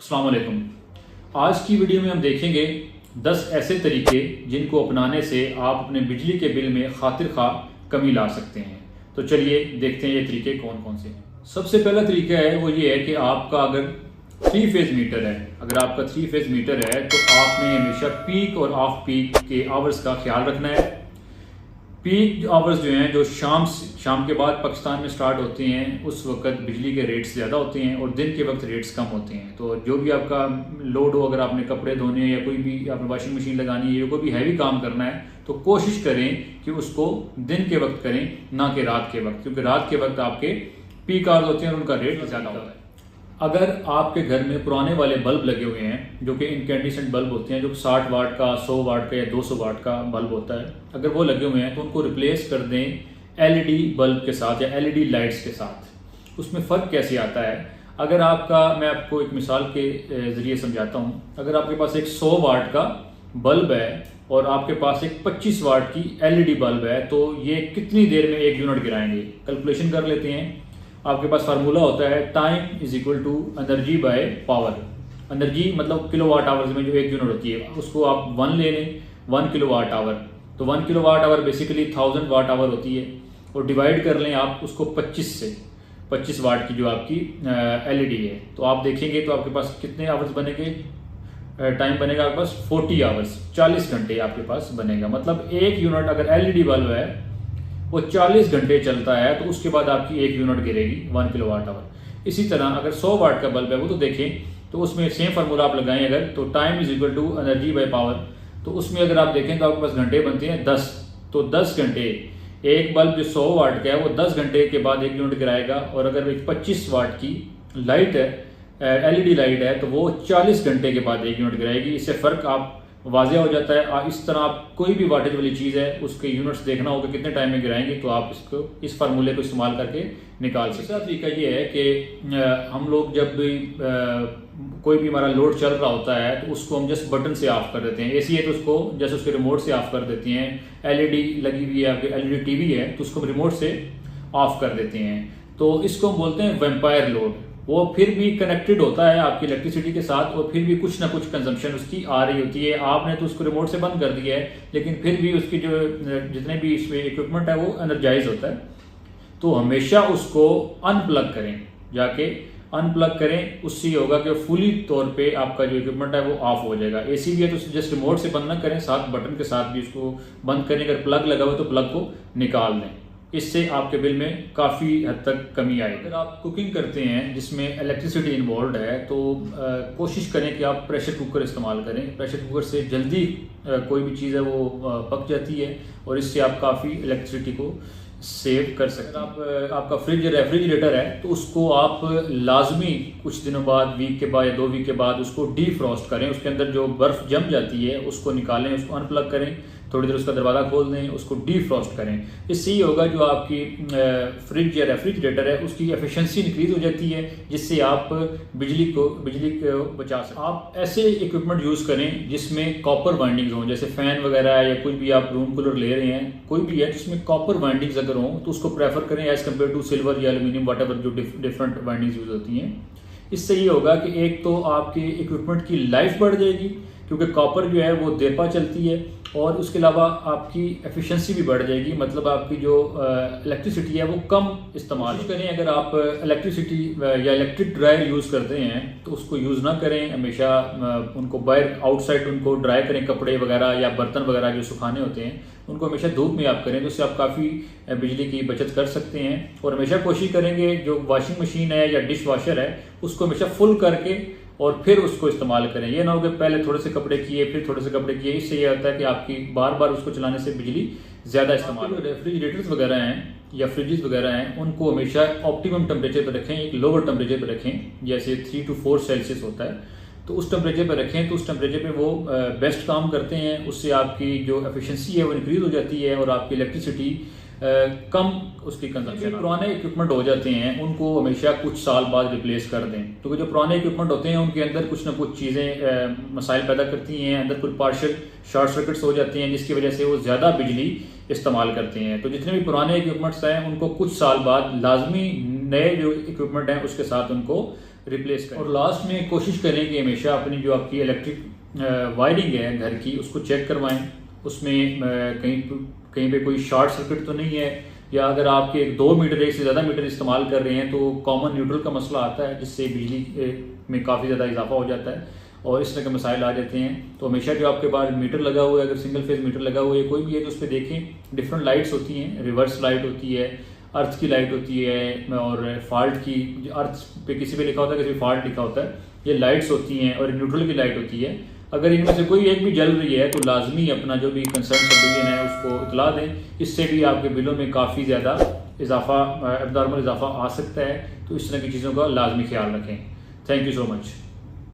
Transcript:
अस्सलाम वालेकुम। आज की वीडियो में हम देखेंगे 10 ऐसे तरीके जिनको अपनाने से आप अपने बिजली के बिल में खातिर खा कमी ला सकते हैं। तो चलिए देखते हैं ये तरीके कौन कौन से हैं। सबसे पहला तरीका है वो ये है कि आपका अगर 3 फेज मीटर है, अगर आपका 3 फेज मीटर है तो आपने हमेशा पीक और ऑफ पीक के आवर्स का ख्याल रखना है। पीक आवर्स जो हैं जो शाम के बाद पाकिस्तान में स्टार्ट होते हैं उस वक्त बिजली के रेट्स ज़्यादा होते हैं और दिन के वक्त रेट्स कम होते हैं। तो जो भी आपका लोड हो, अगर आपने कपड़े धोने हैं या कोई भी आपने वॉशिंग मशीन लगानी है या कोई भी हैवी काम करना है तो कोशिश करें कि उसको दिन के वक्त करें ना कि रात के वक्त, क्योंकि रात के वक्त आपके पीक आवर्स होते हैं और उनका रेट ज़्यादा होता है। अगर आपके घर में पुराने वाले बल्ब लगे हुए हैं जो कि इनकैंडिसेंट बल्ब होते हैं, जो 60 वाट का, 100 वाट का या 200 वाट का बल्ब होता है, अगर वो लगे हुए हैं तो उनको रिप्लेस कर दें एलईडी बल्ब के साथ या एलईडी लाइट्स के साथ। उसमें फ़र्क कैसे आता है, अगर आपका, मैं आपको एक मिसाल के ज़रिए समझाता हूँ। अगर आपके पास एक 100 वाट का बल्ब है और आपके पास एक 25 वाट की एलईडी बल्ब है तो ये कितनी देर में 1 यूनिट गिराएंगे, कैलकुलेशन कर लेते हैं। आपके पास फार्मूला होता है time is equal to energy by power. Energy मतलब किलोवाट आवर्स में जो 1 यूनिट होती है उसको आप 1 ले लें, 1 किलोवाट आवर। तो 1 kilowatt hour basically 1000 watt hour होती है और डिवाइड कर लें आप उसको 25 से, 25 वाट की जो आपकी एलईडी है। तो आप देखेंगे तो आपके पास कितने आवर्स बनेंगे, टाइम बनेगा आपके पास 40 आवर्स, 40 घंटे आपके पास बनेगा। मतलब 1 यूनिट अगर एलईडी बल्ब है वो 40 घंटे चलता है तो उसके बाद आपकी 1 यूनिट गिरेगी 1 किलोवाट आवर। इसी तरह अगर 100 वाट का बल्ब है वो तो देखें तो उसमें सेम फार्मूला आप लगाएं अगर, तो time is equal to energy by power. तो उसमें अगर आप देखें तो आपके पास घंटे बनते हैं 10। तो 10 घंटे, एक बल्ब जो 100 वाट का है वो 10 घंटे के बाद 1 यूनिट गिराएगा। और अगर एक 25 वाट की लाइट है, एलईडी लाइट है, तो वो 40 घंटे के बाद 1 यूनिट गिराएगी। इससे फ़र्क आप वाज़ेह हो जाता है। इस तरह आप कोई भी वाटेज वाली चीज़ है उसके यूनिट्स देखना होगा कितने टाइम में गिराएंगे, तो आप इसको इस फार्मूले को इस्तेमाल करके निकाल सकते हैं। दूसरा तरीका ये है कि हम लोग जब भी कोई भी हमारा लोड चल रहा होता है तो उसको हम जस्ट बटन से ऑफ कर देते हैं। एसी है तो उसको जैसे उसके रिमोट से ऑफ कर देते हैं। एलईडी लगी हुई है, आपकी एलईडी टीवी है तो उसको रिमोट से ऑफ कर देते हैं। तो इसको हम बोलते हैं वैम्पायर लोड। वो फिर भी कनेक्टेड होता है आपकी इलेक्ट्रिसिटी के साथ और फिर भी कुछ ना कुछ कंजम्पशन उसकी आ रही होती है। आपने तो उसको रिमोट से बंद कर दिया है लेकिन फिर भी उसकी जो जितने भी इसमें इक्विपमेंट है वो एनर्जाइज होता है। तो हमेशा उसको अनप्लग करें, जाके अनप्लग करें। उससे ये होगा कि फुली तौर पे आपका जो इक्विपमेंट है वो ऑफ हो जाएगा। एसी भी है तो जस्ट रिमोट से बंद ना करें, साथ बटन के साथ भी उसको बंद करें। अगर प्लग लगा हुआ तो प्लग को निकाल दें, इससे आपके बिल में काफ़ी हद तक कमी आएगी। अगर आप कुकिंग करते हैं जिसमें इलेक्ट्रिसिटी इन्वॉल्व है तो कोशिश करें कि आप प्रेशर कुकर इस्तेमाल करें। प्रेशर कुकर से जल्दी कोई भी चीज़ है वो पक जाती है और इससे आप काफ़ी इलेक्ट्रिसिटी को सेव कर सकते हैं। आपका फ्रिज रेफ्रिजरेटर है तो उसको आप लाजमी कुछ दिनों बाद, वीक के बाद या 2 वीक के बाद उसको डीफ्रॉस्ट करें। उसके अंदर जो बर्फ़ जम जाती है उसको निकालें, उसको अनप्लग करें, थोड़ी देर उसका दरवाज़ा खोल दें, उसको डीफ्रॉस्ट करें। इससे ये होगा जो आपकी फ्रिज या रेफ्रिजरेटर है उसकी एफिशिएंसी इंक्रीज हो जाती है, जिससे आप बिजली को बचा सकते हैं। आप ऐसे इक्विपमेंट यूज़ करें जिसमें कॉपर वाइंडिंग्स हों, जैसे फ़ैन वगैरह या कोई भी आप रूम कूलर ले रहे हैं, कोई भी है जिसमें कॉपर वाइंडिंग्स अगर हों तो उसको प्रेफर करें एज़ कम्पेयर टू सिल्वर या एल्यूमिनियम, वट एवर जो डिफरेंट वाइंडिंग्स यूज़ होती हैं। इससे ये होगा कि एक तो आपके इक्विपमेंट की लाइफ बढ़ जाएगी क्योंकि कॉपर जो है वो देर पा चलती है, और उसके अलावा आपकी एफिशिएंसी भी बढ़ जाएगी। मतलब आपकी जो इलेक्ट्रिसिटी है वो कम इस्तेमाल करें। अगर आप इलेक्ट्रिसिटी या इलेक्ट्रिक ड्रायर यूज़ करते हैं तो उसको यूज़ ना करें। हमेशा उनको बाहर आउटसाइड उनको ड्राई करें, कपड़े वगैरह या बर्तन वगैरह जो सुखाने होते हैं उनको हमेशा धूप में आप करें, तो उससे आप काफ़ी बिजली की बचत कर सकते हैं। और हमेशा कोशिश करेंगे जो वॉशिंग मशीन है या डिश वॉशर है उसको हमेशा फुल करके और फिर उसको इस्तेमाल करें। ये ना हो कि पहले थोड़े से कपड़े किए फिर थोड़े से कपड़े किए। इससे ये होता है कि आपकी बार बार उसको चलाने से बिजली ज़्यादा इस्तेमाल। जो रेफ्रिजरेटर्स वगैरह हैं या फ्रिजेस वगैरह हैं उनको हमेशा ऑप्टिमम टेम्परेचर पर रखें, एक लोअर टेम्परेचर पर रखें, जैसे 3 to 4 सेल्सियस होता है तो उस टेम्परेचर पर रखें। तो उस टेम्परेचर पे वो बेस्ट काम करते हैं। उससे आपकी जो एफिशिएंसी है वो इंक्रीज हो जाती है और आपकी इलेक्ट्रिसिटी कम उसकी कंजम्पशन। पुराने इक्विपमेंट हो जाते हैं उनको हमेशा कुछ साल बाद रिप्लेस कर दें, क्योंकि जो पुराने इक्विपमेंट होते हैं उनके अंदर कुछ ना कुछ चीज़ें मसाइल पैदा करती हैं, अंदर कुछ पार्शियल शॉर्ट सर्किट्स हो जाते हैं जिसकी वजह से वो ज़्यादा बिजली इस्तेमाल करते हैं। तो जितने भी पुराने इक्विपमेंट्स हैं उनको कुछ साल बाद लाजमी नए जो इक्विपमेंट हैं उसके साथ उनको रिप्लेस करें। और लास्ट में कोशिश करें कि हमेशा अपनी जो आपकी इलेक्ट्रिक वायरिंग है घर की उसको चेक करवाएं, उसमें कहीं पे कोई शॉर्ट सर्किट तो नहीं है, या अगर आपके 2 मीटर एक से ज़्यादा मीटर इस्तेमाल कर रहे हैं तो कॉमन न्यूट्रल का मसला आता है, जिससे बिजली में काफ़ी ज़्यादा इजाफा हो जाता है और इस तरह के मसाइल आ जाते हैं। तो हमेशा जो आपके पास मीटर लगा हुआ है, अगर सिंगल फेज मीटर लगा हुआ है कोई भी है, तो उस पर देखें डिफरेंट लाइट्स होती हैं, रिवर्स लाइट होती है, अर्थ की लाइट होती है और फॉल्ट की, अर्थ पे किसी पे लिखा होता है, किसी पे फॉल्ट लिखा होता है, ये लाइट्स होती हैं और न्यूट्रल की लाइट होती है। अगर इनमें से कोई एक भी जल रही है तो लाजमी अपना जो भी कंसर्न सब डिवीजन है उसको इतला दें, इससे भी आपके बिलों में काफ़ी ज़्यादा इजाफा, एबनॉर्मल इजाफा आ सकता है। तो इस तरह की चीज़ों का लाजमी ख्याल रखें। Thank you so much.